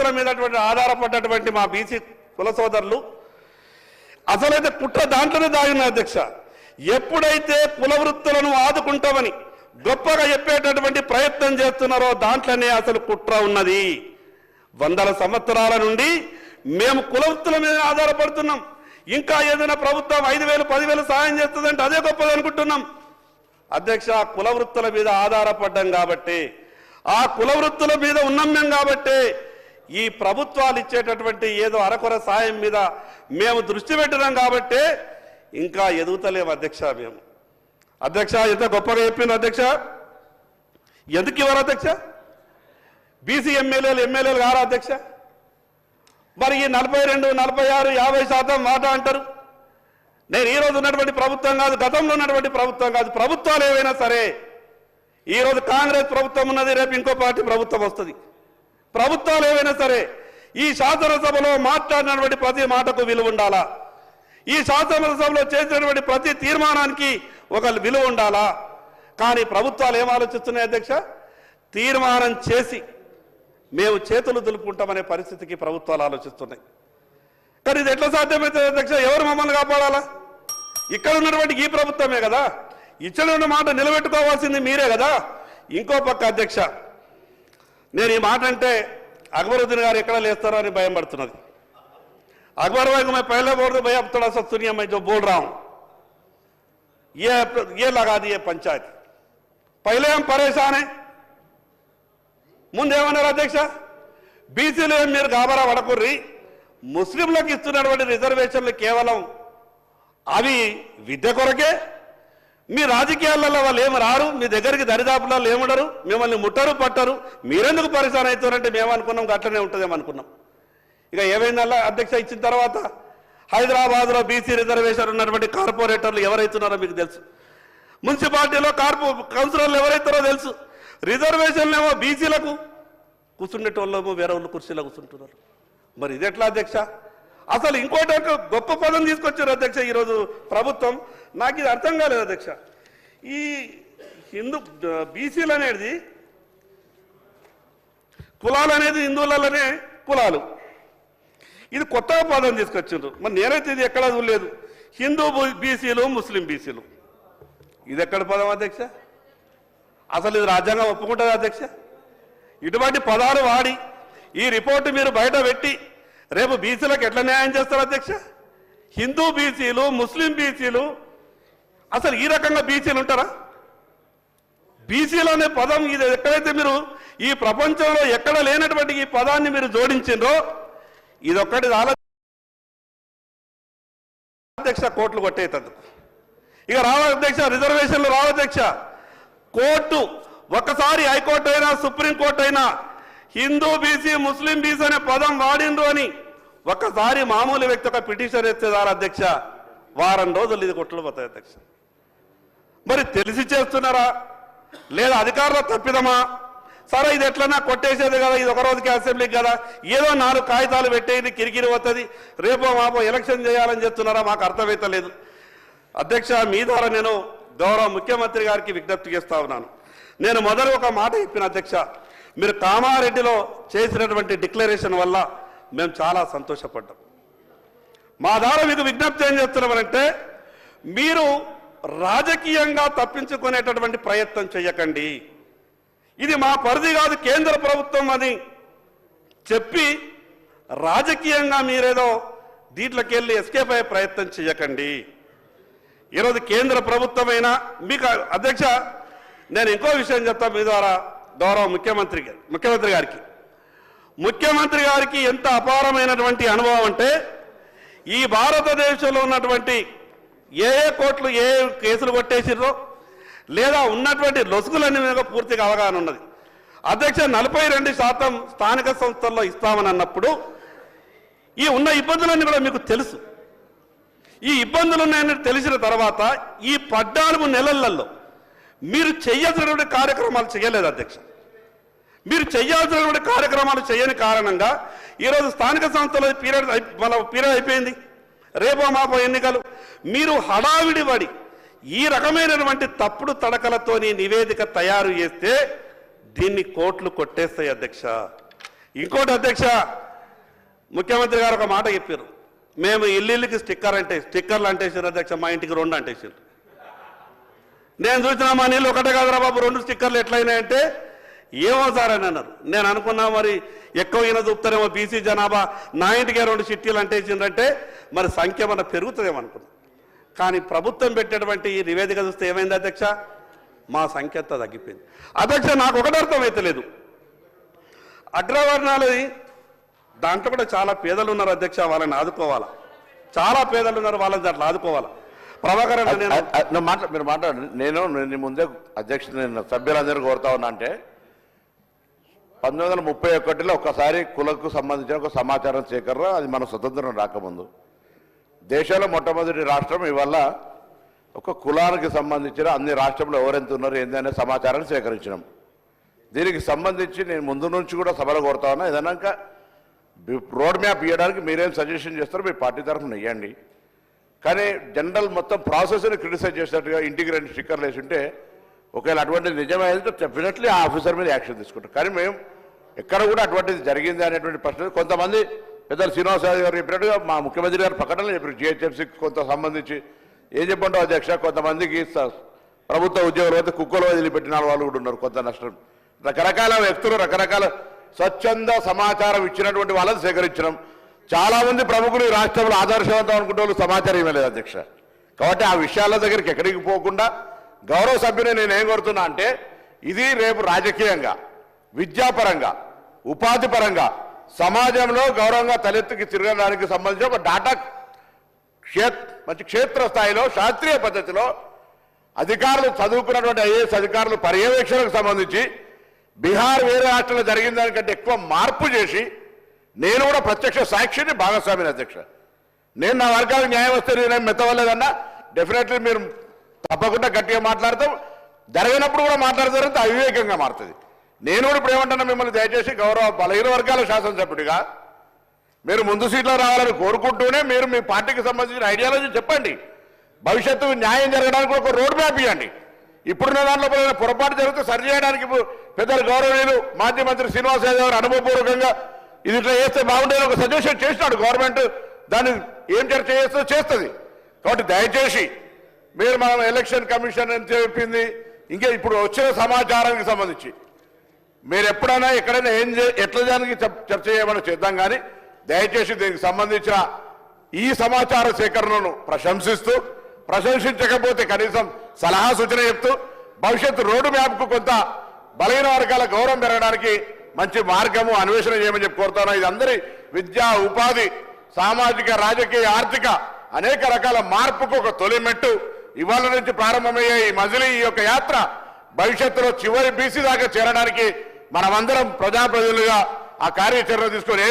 వృత్తుల మీద ఆధారపడ్డటువంటి మా బీసీ కుల సోదరులు అసలైతే కుట్ర దాంట్లోనే దాగిన అధ్యక్ష. ఎప్పుడైతే కుల వృత్తులను ఆదుకుంటామని గొప్పగా చెప్పేటటువంటి ప్రయత్నం చేస్తున్నారో దాంట్లోనే అసలు కుట్ర ఉన్నది. వందల సంవత్సరాల నుండి మేము కుల వృత్తుల మీద ఆధారపడుతున్నాం. ఇంకా ఏదైనా ప్రభుత్వం 5,000 10,000 సాయం చేస్తుందంటే అదే గొప్పది అనుకుంటున్నాం అధ్యక్ష. కుల వృత్తుల మీద ఆధారపడ్డాం కాబట్టి, ఆ కుల వృత్తుల మీద ఉన్నాం మేము కాబట్టి ఈ ప్రభుత్వాలు ఇచ్చేటటువంటి ఏదో అరకొర సాయం మీద మేము దృష్టి పెట్టినాం కాబట్టి ఇంకా ఎదుగుతలేము అధ్యక్ష. మేము అధ్యక్ష ఎంత గొప్పగా చెప్పింది అధ్యక్ష. ఎందుకు ఇవ్వరు అధ్యక్ష? బీసీ ఎమ్మెల్యేలు కారా అధ్యక్ష? మరి ఈ 42, 46, 50% మాట అంటారు. నేను ఈరోజు ఉన్నటువంటి ప్రభుత్వం కాదు, గతంలో ఉన్నటువంటి ప్రభుత్వం కాదు, ప్రభుత్వాలు ఏవైనా సరే, ఈరోజు కాంగ్రెస్ ప్రభుత్వం ఉన్నది, రేపు ఇంకో పార్టీ ప్రభుత్వం వస్తుంది. ప్రభుత్వాలు ఏవైనా సరే ఈ శాసనసభలో మాట్లాడినటువంటి ప్రతి మాటకు విలువ ఉండాలా, ఈ శాసనసభలో చేసినటువంటి ప్రతి తీర్మానానికి ఒక విలువ ఉండాలా. కానీ ప్రభుత్వాలు ఏం ఆలోచిస్తున్నాయి అధ్యక్ష? తీర్మానం చేసి మేము చేతులు దులుపుకుంటామనే పరిస్థితికి ప్రభుత్వాలు ఆలోచిస్తున్నాయి. కానీ ఇది ఎట్లా సాధ్యమవుతుంది అధ్యక్ష? ఎవరు మమ్మల్ని కాపాడాలా? ఇక్కడ ఉన్నటువంటి ఈ ప్రభుత్వమే కదా, ఇచ్చిన మాట నిలబెట్టుకోవాల్సింది మీరే కదా. ఇంకో పక్క అధ్యక్ష, నేను ఈ మాట అంటే అక్బరుద్దీన్ గారు ఎక్కడ లేస్తారో అని భయం పడుతున్నది. अकबर भाई को मैं पहले बोल दूं, भैया थोड़ा सा सुनिए, मैं जो बोल रहा हूं ये लगा दिए पंचायत. पहले हम परेशान हैं. ముందేమన్నారు అధ్యక్ష? బీసీలు మీరు గాబరా పడకుర్రి, ముస్లింలకు ఇస్తున్నటువంటి రిజర్వేషన్లు కేవలం అవి విద్య కొరకే, మీ రాజకీయాలలో వాళ్ళు ఏమి రారు, మీ దగ్గరికి దరిదాపులలో ఏముండరు, మిమ్మల్ని ముట్టరు పట్టరు, మీరెందుకు పరిశాన్ అవుతారంటే మేము అనుకున్నాం అట్లనే ఉంటుందేమో అనుకున్నాం. ఇక ఏమైందల్లా అధ్యక్ష, ఇచ్చిన తర్వాత హైదరాబాద్లో బీసీ రిజర్వేషన్ ఉన్నటువంటి కార్పొరేటర్లు ఎవరైతున్నారో మీకు తెలుసు, మున్సిపాలిటీలో కౌన్సిలర్లు ఎవరైతారో తెలుసు. రిజర్వేషన్లు ఏమో బీసీలకు కూర్చుండేటోళ్ళేమో వేరే వాళ్ళు కుర్చీలో కూర్చుంటున్నారు. మరి ఇది ఎట్లా అధ్యక్ష? అసలు ఇంకోటి గొప్ప పదం తీసుకొచ్చారు అధ్యక్ష ఈరోజు ప్రభుత్వం. నాకు ఇది అర్థం కాలేదు అధ్యక్ష. ఈ బీసీలు అనేది కులాలు అనేది హిందువులలోనే కులాలు, ఇది కొత్తగా పదం తీసుకొచ్చిండ్రు. మరి నేనైతే ఇది ఎక్కడా చూడలేదు. హిందూ బీసీలు, ముస్లిం బీసీలు, ఇది ఎక్కడ పదం అధ్యక్ష? అసలు ఇది రాజ్యాంగం ఒప్పుకుంటుంది అధ్యక్ష? ఇటువంటి పదాలు వాడి ఈ రిపోర్టు మీరు బయట పెట్టి రేపు బీసీలకు ఎట్లా న్యాయం చేస్తారు అధ్యక్ష? హిందూ బీసీలు, ముస్లిం బీసీలు, అసలు ఈ రకంగా బీసీలు ఉంటారా? బీసీలు అనే పదం ఇది ఎక్కడైతే మీరు ఈ ప్రపంచంలో ఎక్కడ లేనటువంటి ఈ పదాన్ని మీరు జోడించిండ్రో ఇదొక్కటి అధ్యక్ష కోర్టులు కొట్టేటందుకు. ఇక రావాలి అధ్యక్ష, రిజర్వేషన్లు రావు అధ్యక్ష. కోర్టు ఒక్కసారి హైకోర్టు అయినా సుప్రీంకోర్టు అయినా హిందూ బీసీ, ముస్లిం బీసీ అనే పదం వాడిండ్రు అని ఒక్కసారి మామూలు వ్యక్తి ఒక పిటిషన్ ఎత్తేదారు అధ్యక్ష, వారం రోజులు ఇది కొట్టులు పోతాయి అధ్యక్ష. మరి తెలిసి చేస్తున్నారా లేదా అధికారుల తప్పిదమా? సరే ఇది ఎట్లన్నా కొట్టేసేది కదా, ఇది ఒక రోజుకి అసెంబ్లీకి కదా, ఏదో 4 కాగితాలు పెట్టేది కిరికిరి వస్తుంది, రేపో మాపో ఎలక్షన్ చేయాలని చెప్తున్నారా? మాకు అర్థమైతలేదు అధ్యక్ష. మీ ద్వారా నేను గౌరవ ముఖ్యమంత్రి గారికి విజ్ఞప్తి చేస్తా ఉన్నాను. నేను మొదలు ఒక మాట చెప్పిన అధ్యక్ష, మీరు కామారెడ్డిలో చేసినటువంటి డిక్లరేషన్ వల్ల మేము చాలా సంతోషపడ్డాం. మా ద్వారా మీకు విజ్ఞప్తి ఏం చేస్తున్నామనంటే, మీరు రాజకీయంగా తప్పించుకునేటటువంటి ప్రయత్నం చేయకండి. ఇది మా పరిధి కాదు, కేంద్ర ప్రభుత్వం అని చెప్పి రాజకీయంగా మీరేదో దీంట్లోకి వెళ్ళి ఎస్కేప్ అయ్యే ప్రయత్నం చేయకండి. ఈరోజు కేంద్ర ప్రభుత్వమైనా మీకు అధ్యక్ష నేను ఇంకో విషయం చెప్తాను మీ ద్వారా గౌరవ ముఖ్యమంత్రి గారికి ఎంత అపారమైనటువంటి అనుభవం అంటే, ఈ భారతదేశంలో ఉన్నటువంటి ఏ కోర్టులు ఏ కేసులు కొట్టేసిర్రో లేదా ఉన్నటువంటి లొసుగులన్నీ మీద పూర్తిగా అవగాహన ఉన్నది అధ్యక్ష. 42% స్థానిక సంస్థల్లో ఇస్తామని అన్నప్పుడు ఈ ఉన్న ఇబ్బందులన్నీ కూడా మీకు తెలుసు. ఈ ఇబ్బందులు ఉన్నాయని తెలిసిన తర్వాత ఈ 14 నెలలలో మీరు చేయాల్సినటువంటి కార్యక్రమాలు చేయలేదు అధ్యక్ష. మీరు చేయాల్సినటువంటి కార్యక్రమాలు చేయని కారణంగా ఈరోజు స్థానిక సంస్థల పీరియడ్ అయిపోయింది, రేపో మాపో ఎన్నికలు. మీరు హడావిడి పడి ఈ రకమైనటువంటి తప్పుడు తడకలతోని నివేదిక తయారు చేస్తే దీన్ని కోర్టులు కొట్టేస్తాయి అధ్యక్ష. ఇంకోటి అధ్యక్ష, ముఖ్యమంత్రి గారు ఒక మాట చెప్పారు, మేము ఇల్లుకి స్టిక్కర్లు అంటేసారు అధ్యక్ష, మా ఇంటికి 2 అంటేసారు. నేను చూసిన మా నీళ్ళు ఒకటే కాదురా బాబు 2 స్టిక్కర్లు ఎట్లయినాయంటే ఏమో సార్ అని అన్నారు. నేను అనుకున్నా మరి ఎక్కువ ఈయన చూపుతారేమో బీసీ జనాభా, నా ఇంటికే 2 చిట్టీలు అంటేసిందంటే మరి సంఖ్య మన పెరుగుతుందేమో అనుకున్నాం. కానీ ప్రభుత్వం పెట్టేటువంటి ఈ నివేదిక చూస్తే ఏమైంది అధ్యక్ష, మా సంఖ్య అంతా తగ్గిపోయింది. అధ్యక్ష, నాకు ఒకటి అర్థమైతే లేదు, అగ్రవర్ణాలు దాంట్లో కూడా చాలా పేదలు ఉన్నారు అధ్యక్ష, వాళ్ళని ఆదుకోవాలా, చాలా పేదలు ఉన్నారు, వాళ్ళని దాంట్లో ఆదుకోవాలా. ప్రభాకర్ మీరు మాట్లాడండి. నేను ముందే అధ్యక్ష నేను సభ్యులందరూ కోరుతా ఉన్నా అంటే 1931లో ఒక్కసారి కులకు సంబంధించిన ఒక సమాచారం సేకరణ, అది మన స్వతంత్రం రాకముందు దేశంలో మొట్టమొదటి రాష్ట్రం ఇవాళ ఒక కులానికి సంబంధించిన అన్ని రాష్ట్రంలో ఎవరెంత ఉన్నారు ఏందనే సమాచారాన్ని సేకరించినాం. దీనికి సంబంధించి నేను ముందు నుంచి కూడా సభలో కోరుతా ఉన్నా, ఏదన్నాక రోడ్ మ్యాప్ ఇవ్వడానికి మీరేం సజెషన్ చేస్తారో మీ పార్టీ తరఫున ఇవ్వండి. కానీ జనరల్ మొత్తం ప్రాసెస్ని క్రిటిసైజ్ చేసినట్టుగా ఇంటికి 2 స్టిక్కర్లు వేసి ఉంటే ఒకవేళ అటువంటిది నిజమైతే డెఫినెట్లీ ఆ ఆఫీసర్ మీద యాక్షన్ తీసుకుంటాం. కానీ మేము ఎక్కడ కూడా అటువంటిది జరిగింది అనేటువంటి ప్రశ్న కొంతమంది పెద్దలు శ్రీనివాసరావు గారు చెప్పినట్టుగా మా ముఖ్యమంత్రి గారు ప్రకటనలు చెప్పారు, జిహెచ్ఎంసీకి కొంత సంబంధించి ఏం చెప్పంటావు అధ్యక్ష, కొంతమందికి ప్రభుత్వ ఉద్యోగులు అయితే కుక్కలు వదిలిపెట్టిన వాళ్ళు కూడా ఉన్నారు, కొంత నష్టం. రకరకాల వ్యక్తులు రకరకాల స్వచ్ఛంద సమాచారం ఇచ్చినటువంటి వాళ్ళని సేకరించడం. చాలా మంది ప్రముఖులు ఈ రాష్ట్రంలో ఆదర్శవంతం అనుకుంటే వాళ్ళు సమాచారం ఇవ్వలేదు అధ్యక్ష. కాబట్టి ఆ విషయాల దగ్గరికి ఎక్కడికి పోకుండా గౌరవ సభ్యుని నేనేం కోరుతున్నా అంటే, ఇది రేపు రాజకీయంగా, విద్యాపరంగా, ఉపాధి పరంగా సమాజంలో గౌరవంగా తలెత్తుకి తిరగడానికి సంబంధించి ఒక డాటా మంచి క్షేత్రస్థాయిలో శాస్త్రీయ పద్ధతిలో అధికారులు చదువుకున్నటువంటి ఐఏఎస్ అధికారులు పర్యవేక్షణకు సంబంధించి బీహార్ వేరే రాష్ట్రంలో జరిగిన దానికంటే ఎక్కువ మార్పు చేసి నేను కూడా ప్రత్యక్ష సాక్షిని భాగస్వామిని అధ్యక్ష. నేను నా వర్గానికి న్యాయం వస్తే నేనేం మెత్తవలేదన్నా డెఫినెట్లీ మీరు తప్పకుండా గట్టిగా మాట్లాడతాం, జరిగినప్పుడు కూడా మాట్లాడతారంటే అవివేకంగా మారుతుంది. నేను కూడా ఇప్పుడు ఏమంటున్నా, మిమ్మల్ని దయచేసి గౌరవ బలహీన వర్గాల శాసనసభ్యుడిగా మీరు ముందు సీట్లో రావాలని కోరుకుంటూనే మీరు మీ పార్టీకి సంబంధించిన ఐడియాలజీ చెప్పండి, భవిష్యత్తు న్యాయం జరగడానికి ఒక రోడ్ మ్యాప్ ఇవ్వండి. ఇప్పుడున్న దాంట్లో పొరపాటు జరిగితే సరిచేయడానికి పెద్దలు గౌరవనీయులు మాజీ మంత్రి శ్రీనివాస్ యాదవ్ గారు అనుభవపూర్వకంగా ఇది ఇట్లా చేస్తే బాగుండేది ఒక సజెషన్ చేసినాడు, గవర్నమెంట్ దాన్ని ఏం చర్చ చేస్తుందో చేస్తుంది. కాబట్టి దయచేసి మీరు మనం ఎలక్షన్ కమిషన్ అని చెప్పింది ఇంకా ఇప్పుడు వచ్చిన సమాచారానికి సంబంధించి మీరు ఎప్పుడైనా ఎక్కడైనా ఎట్లా దానికి చర్చ చేయమని చేద్దాం. కానీ దయచేసి దీనికి సంబంధించిన ఈ సమాచార సేకరణను ప్రశంసించకపోతే కనీసం సలహా సూచన చెప్తూ భవిష్యత్తు రోడ్డు మ్యాప్కు కొంత బలహీన వర్గాల గౌరవం పెరగడానికి మంచి మార్గము అన్వేషణ చేయమని చెప్పి కోరుతాను. ఇది అందరి విద్యా, ఉపాధి, సామాజిక, రాజకీయ, ఆర్థిక అనేక రకాల మార్పుకు ఒక తొలి మెట్టు. ఇవాళ నుంచి ప్రారంభమయ్యే ఈ మజిలీ, ఈ యొక్క యాత్ర భవిష్యత్తులో చివరి బీసీ దాకా చేరడానికి మనమందరం ప్రజాప్రతినిధులుగా ఆ కార్యాచరణ తీసుకొని